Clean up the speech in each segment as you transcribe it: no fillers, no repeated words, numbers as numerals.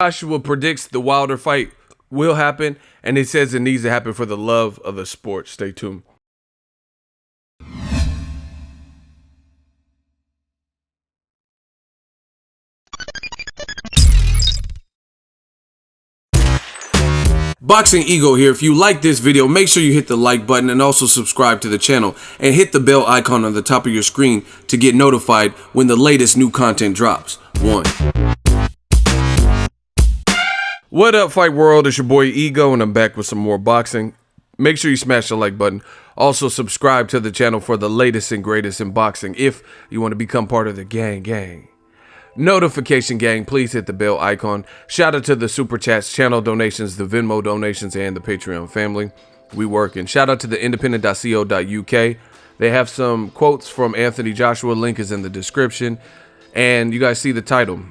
Joshua predicts the Wilder fight will happen, and he says it needs to happen for the love of the sport. Stay tuned. Boxingego here. If you like this video, make sure you hit the like button and also subscribe to the channel and hit the bell icon on the top of your screen to get notified when the latest new content drops. What up, fight world? It's your boy Ego, and I'm back with some more boxing. Make sure you smash the like button. Also subscribe to the channel for the latest and greatest in boxing if you want to become part of the gang. Notification gang, please hit the bell icon. Shout out to the super chats, channel donations, the Venmo donations, and the Patreon family. We working. Shout out to the independent.co.uk. They have some quotes from Anthony Joshua. Link is in the description. And you guys see the title.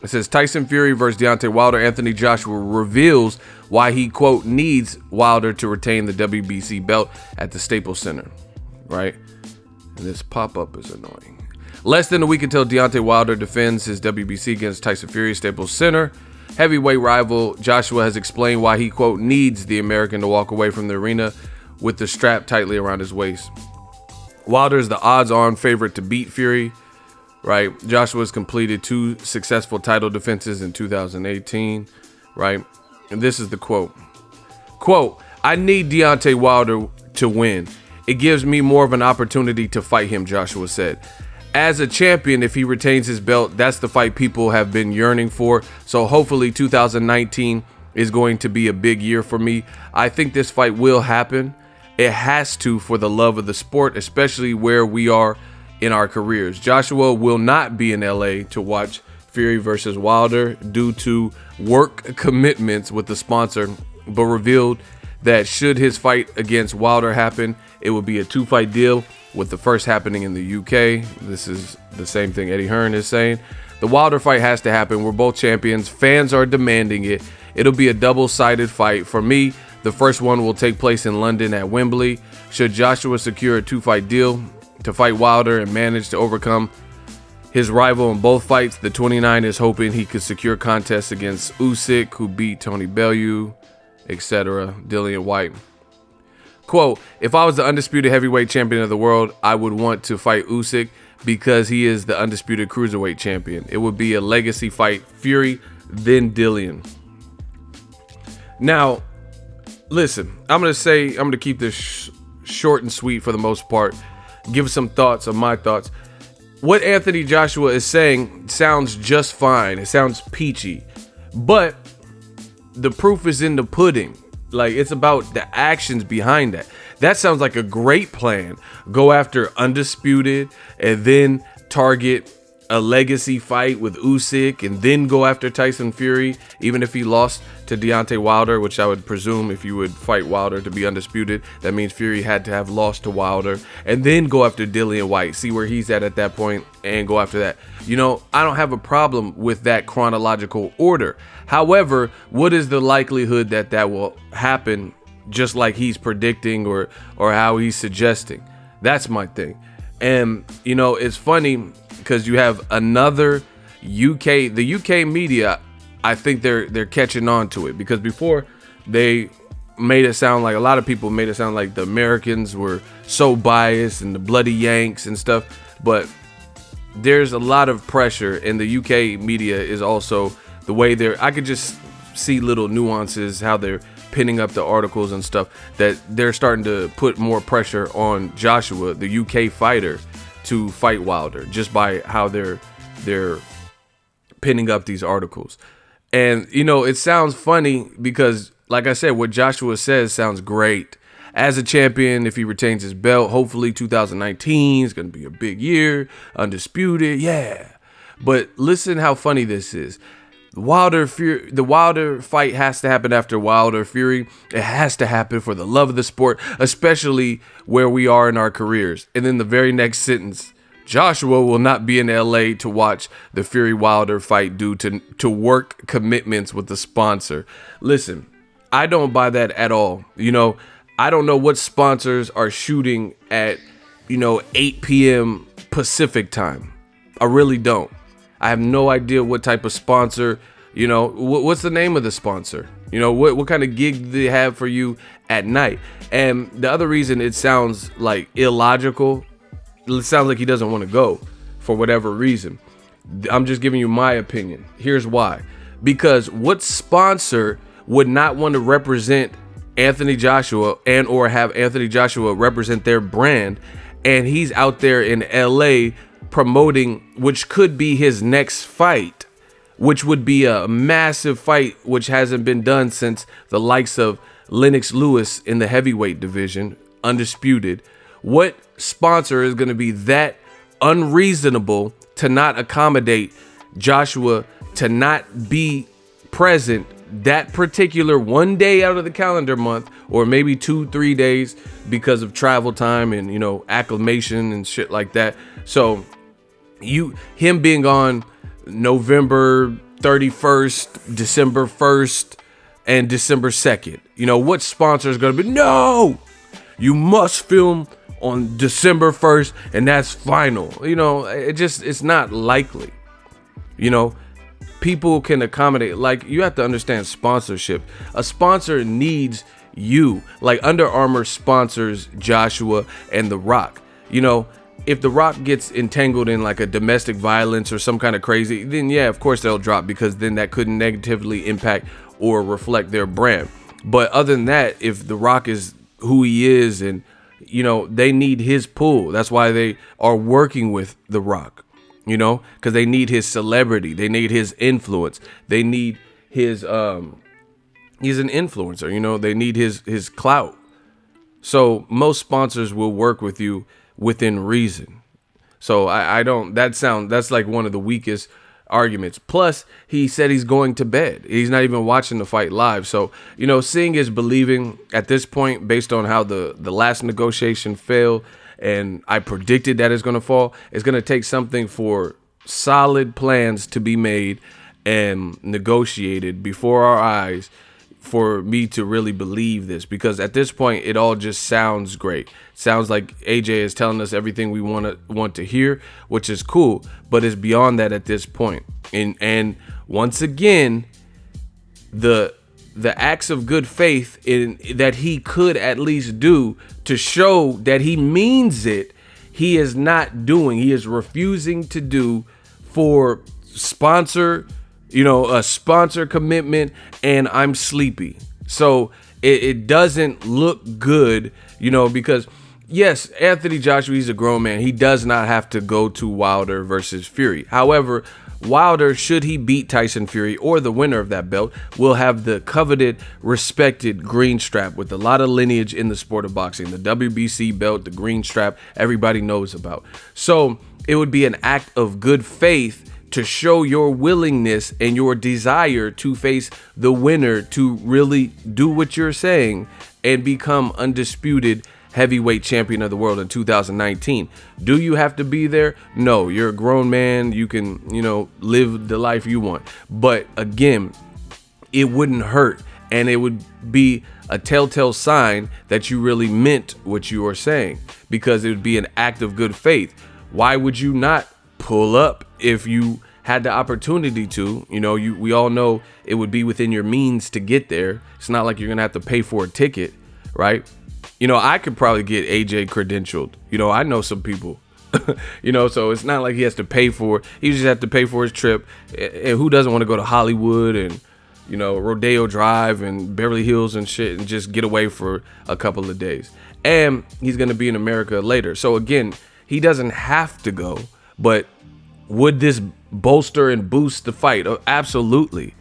It says Tyson Fury versus Deontay Wilder. Anthony Joshua reveals why he, quote, needs Wilder to retain the WBC belt at the Staples Center. Right? And this pop-up is annoying. Less than a week until Deontay Wilder defends his WBC against Tyson Fury at Staples Center. Heavyweight rival Joshua has explained why he, quote, needs the American to walk away from the arena with the strap tightly around his waist. Wilder is the odds-on favorite to beat Fury. Right, Joshua has completed 2 successful title defenses in 2018, right? And this is the quote. Quote, I need Deontay Wilder to win. It gives me more of an opportunity to fight him, Joshua said. As a champion, if he retains his belt, that's the fight people have been yearning for. So hopefully 2019 is going to be a big year for me. I think this fight will happen. It has to, for the love of the sport, especially where we are in our careers. Joshua will not be in LA to watch Fury versus Wilder due to work commitments with the sponsor, but revealed that should his fight against Wilder happen, it would be a 2-fight deal, with the first happening in the UK. This is the same thing Eddie Hearn is saying. The Wilder fight has to happen. We're both champions. Fans are demanding it. It'll be a double-sided fight. For me, the first one will take place in London at Wembley. Should Joshua secure a 2-fight deal to fight Wilder and manage to overcome his rival in both fights, the 29 is hoping he could secure contests against Usyk, who beat Tony Bellew, etc., Dillian White. Quote, if I was the undisputed heavyweight champion of the world, I would want to fight Usyk because he is the undisputed cruiserweight champion. It would be a legacy fight, Fury, then Dillian. Now, listen, I'm going to keep this short and sweet for the most part. Give some thoughts on my thoughts. What Anthony Joshua is saying sounds just fine. It sounds peachy, but the proof is in the pudding. Like, it's about the actions behind that. That sounds like a great plan. Go after undisputed and then target a legacy fight with Usyk and then go after Tyson Fury, even if he lost to Deontay Wilder, which I would presume if you would fight Wilder to be undisputed, that means Fury had to have lost to Wilder, and then go after Dillian White, see where he's at that point, and go after that. You know, I don't have a problem with that chronological order. However, what is the likelihood that that will happen just like he's predicting or how he's suggesting? That's my thing. And, you know, it's funny because you have another the UK media, I think they're catching on to it, because before they made it sound like, a lot of people made it sound like the Americans were so biased and the bloody Yanks and stuff, but there's a lot of pressure, and the UK media is also the way I could just see little nuances, how they're pinning up the articles and stuff, that they're starting to put more pressure on Joshua, the UK fighter, to fight Wilder, just by how they're pinning up these articles. And, you know, it sounds funny because, like I said, what Joshua says sounds great. As a champion, if he retains his belt, hopefully 2019 is going to be a big year, undisputed, yeah. But listen how funny this is. The Wilder fight has to happen after Wilder Fury. It has to happen for the love of the sport, especially where we are in our careers. And then the very next sentence, Joshua will not be in LA to watch the Fury Wilder fight due to work commitments with the sponsor. Listen, I don't buy that at all. You know, I don't know what sponsors are shooting at, 8 p.m. Pacific time. I really don't. I have no idea what type of sponsor, You know, what's the name of the sponsor? You know, what kind of gig do they have for you at night? And the other reason it sounds like illogical, it sounds like he doesn't want to go for whatever reason. I'm just giving you my opinion. Here's why. Because what sponsor would not want to represent Anthony Joshua and or have Anthony Joshua represent their brand, and he's out there in LA promoting, which could be his next fight, which would be a massive fight, which hasn't been done since the likes of Lennox Lewis in the heavyweight division, undisputed. What sponsor is going to be that unreasonable to not accommodate Joshua to not be present that particular one day out of the calendar month, or maybe 2-3 days because of travel time and, you know, acclimation and shit like that? So him being on November 31st, December 1st, and December 2nd, you know, what sponsor is going to be, no, you must film on December 1st and that's final? You know, it's not likely. You know, people can accommodate, like, you have to understand sponsorship. A sponsor needs you. Like Under Armour sponsors Joshua and The Rock. You know, if The Rock gets entangled in like a domestic violence or some kind of crazy, then yeah, of course they'll drop, because then that could negatively impact or reflect their brand. But other than that, if The Rock is who he is, and, you know, they need his pull. That's why they are working with The Rock, you know, because they need his celebrity. They need his influence. They need his, he's an influencer, you know, they need his clout. So most sponsors will work with you within reason. So I don't, that's like one of the weakest arguments. Plus, he said he's going to bed. He's not even watching the fight live. So, you know, seeing is believing at this point, based on how the last negotiation failed, and I predicted that it's going to fall. It's going to take something for solid plans to be made and negotiated before our eyes for me to really believe this, because at this point it all just sounds great. Sounds like AJ is telling us everything we want to hear, which is cool, but it's beyond that at this point. And once again, the acts of good faith that he could at least do to show that he means it, he is not doing. He is refusing to do for sponsor, you know, a sponsor commitment, and I'm sleepy. So it doesn't look good, you know, because yes, Anthony Joshua, he's a grown man. He does not have to go to Wilder versus Fury. However, Wilder, should he beat Tyson Fury, or the winner of that belt, will have the coveted, respected green strap with a lot of lineage in the sport of boxing. The WBC belt, the green strap, everybody knows about. So it would be an act of good faith to show your willingness and your desire to face the winner, to really do what you're saying and become undisputed heavyweight champion of the world in 2019. Do you have to be there? No, you're a grown man. You can, you know, live the life you want. But again, it wouldn't hurt, and it would be a telltale sign that you really meant what you were saying, because it would be an act of good faith. Why would you not pull up if you had the opportunity to? You know, we all know it would be within your means to get there. It's not like you're gonna have to pay for a ticket, right? You know, I could probably get AJ credentialed. You know, I know some people, you know, so it's not like he has to pay for it. He just has to pay for his trip. And who doesn't want to go to Hollywood and, you know, Rodeo Drive and Beverly Hills and shit and just get away for a couple of days? And he's going to be in America later. So again, he doesn't have to go, but would this bolster and boost the fight? Oh, absolutely.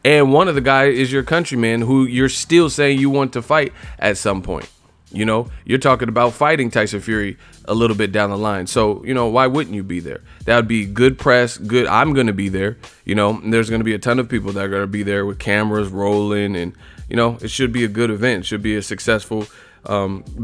And one of the guys is your countryman who you're still saying you want to fight at some point. You know, you're talking about fighting Tyson Fury a little bit down the line. So, you know, why wouldn't you be there? That would be good press. Good. I'm going to be there. You know, and there's going to be a ton of people that are going to be there with cameras rolling. And, you know, it should be a good event. It should be a successful,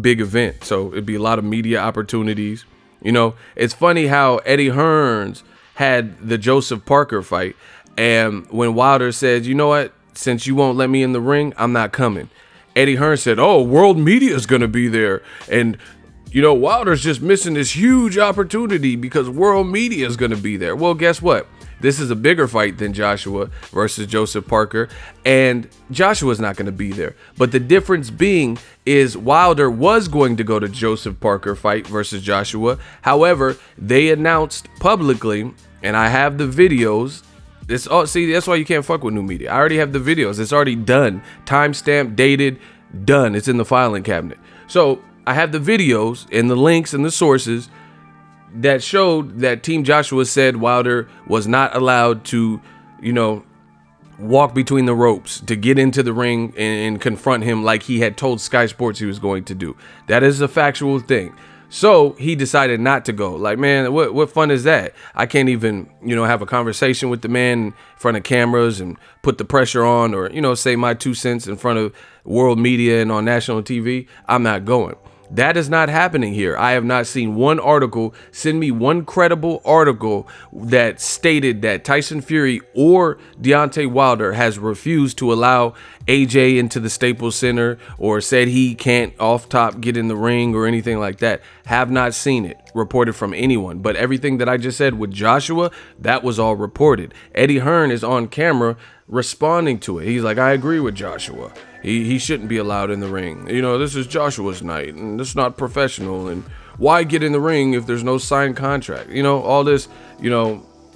big event. So it'd be a lot of media opportunities. You know, it's funny how Eddie Hearns had the Joseph Parker fight. And when Wilder said, you know what, since you won't let me in the ring, I'm not coming. Eddie Hearns said, oh, world media is going to be there. And, you know, Wilder's just missing this huge opportunity because world media is going to be there. Well, guess what? This is a bigger fight than Joshua versus Joseph Parker, and Joshua's not going to be there. But the difference being is Wilder was going to go to Joseph Parker fight versus Joshua. However, they announced publicly, and I have the videos. See, that's why you can't fuck with new media. I already have the videos. It's already done. Timestamped, dated, done. It's in the filing cabinet. So I have the videos and the links and the sources that showed that Team Joshua said Wilder was not allowed to, walk between the ropes, to get into the ring and confront him like he had told Sky Sports he was going to do. That is a factual thing. So he decided not to go. Like, man, what fun is that? I can't even, have a conversation with the man in front of cameras and put the pressure on, or, say my 2 cents in front of world media and on national TV. I'm not going. That is not happening here. I have not seen one article. Send me one credible article that stated that Tyson Fury or Deontay Wilder has refused to allow AJ into the Staples Center, or said he can't off top get in the ring or anything like that. Have not seen it reported from anyone. But everything that I just said with Joshua, that was all reported. Eddie Hearn is on camera responding to it. He's like, I agree with Joshua. He shouldn't be allowed in the ring. This is Joshua's night, and it's not professional. And why get in the ring if there's no signed contract? All this,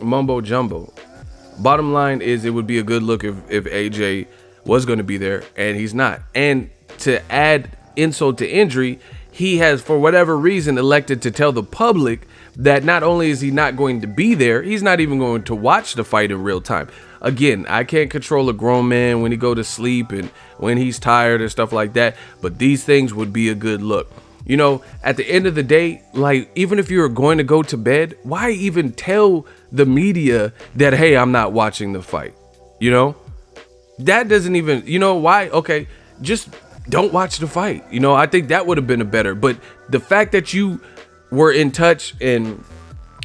mumbo jumbo. Bottom line is, it would be a good look if AJ was going to be there, and he's not. And to add insult to injury, he has, for whatever reason, elected to tell the public that not only is he not going to be there, he's not even going to watch the fight in real time. Again, I can't control a grown man when he go to sleep and when he's tired and stuff like that, but these things would be a good look. At the end of the day, like, even if you're going to go to bed, why even tell the media that, hey, I'm not watching the fight? That doesn't even, why? Okay, just don't watch the fight. I think that would have been a better, but the fact that you were in touch and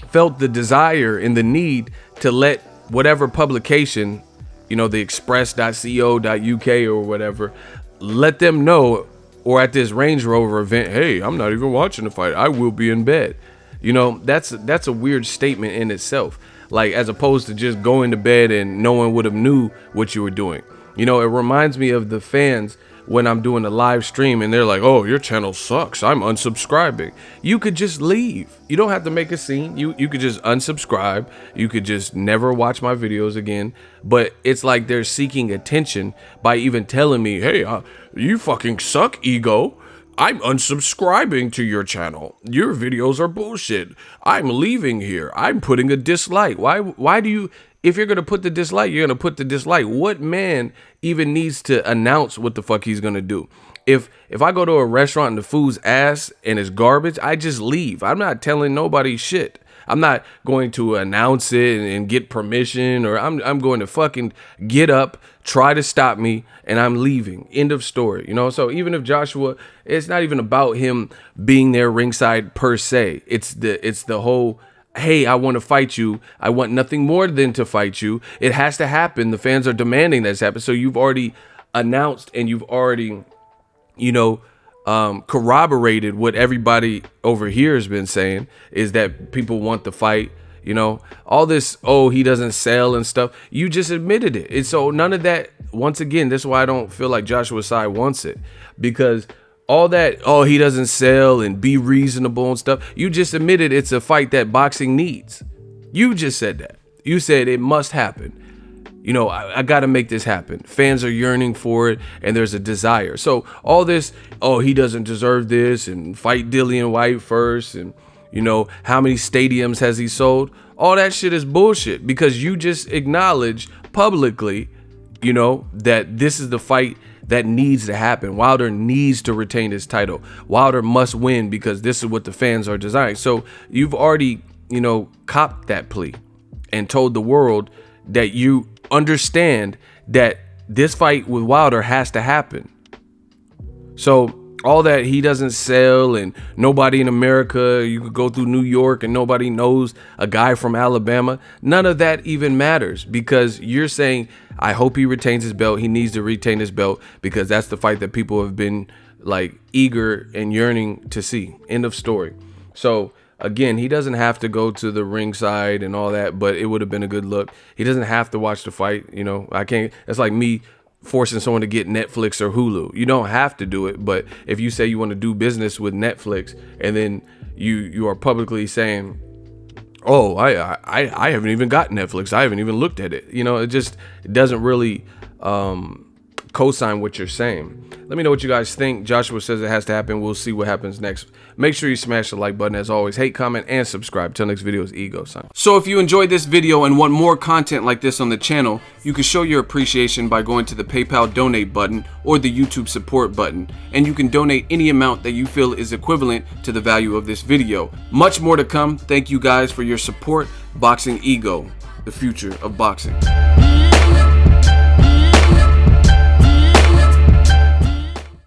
felt the desire and the need to let whatever publication, the express.co.uk or whatever, let them know, or at this Range Rover event, hey, I'm not even watching the fight. I will be in bed. That's a weird statement in itself. Like, as opposed to just going to bed and no one would have knew what you were doing. It reminds me of the fans when I'm doing a live stream and they're like, oh, your channel sucks, I'm unsubscribing. You could just leave. You don't have to make a scene. You could just unsubscribe. You could just never watch my videos again. But it's like they're seeking attention by even telling me, hey, you fucking suck, ego. I'm unsubscribing to your channel. Your videos are bullshit. I'm leaving here. I'm putting a dislike. Why do you, if you're going to put the dislike, you're going to put the dislike. What man even needs to announce what the fuck he's going to do? If I go to a restaurant and the food's ass and it's garbage, I just leave. I'm not telling nobody shit. I'm not going to announce it and get permission, or I'm going to fucking get up, try to stop me, and I'm leaving. End of story. So even if Joshua, it's not even about him being there ringside per se. It's the whole, hey, I want to fight you. I want nothing more than to fight you. It has to happen. The fans are demanding that this happen. So you've already announced and you've already, corroborated what everybody over here has been saying, is that people want the fight. All this, oh, he doesn't sell and stuff. You just admitted it. And so none of that, once again, that's why I don't feel like Joshua's side wants it, because all that, oh, he doesn't sell and be reasonable and stuff. You just admitted it's a fight that boxing needs. You just said that. You said it must happen. I got to make this happen. Fans are yearning for it, and there's a desire. So all this, oh, he doesn't deserve this, and fight Dillian White first, and how many stadiums has he sold? All that shit is bullshit, because you just acknowledge publicly, that this is the fight that needs to happen. Wilder needs to retain his title. Wilder must win because this is what the fans are desiring. So you've already, copped that plea and told the world that you understand that this fight with Wilder has to happen. So all that he doesn't sell and nobody in America, you could go through New York and nobody knows a guy from Alabama, none of that even matters, because you're saying, I hope he retains his belt. He needs to retain his belt because that's the fight that people have been like eager and yearning to see. End of story. So Again, he doesn't have to go to the ringside and all that, but it would have been a good look. He doesn't have to watch the fight. You know, I can't. It's like me forcing someone to get Netflix or Hulu. You don't have to do it, but if you say you want to do business with Netflix and then you are publicly saying, oh, I haven't even got Netflix, I haven't even looked at it, you know, it doesn't really co-sign what you're saying. Let me know what you guys think. Joshua says it has to happen. We'll see what happens next. Make sure you smash the like button. As always, hate, comment, and subscribe. Till next video is Ego sign. So if you enjoyed this video and want more content like this on the channel, you can show your appreciation by going to the PayPal donate button or the YouTube support button, and you can donate any amount that you feel is equivalent to the value of this video. Much more to come. Thank you guys for your support. Boxing Ego, the future of boxing.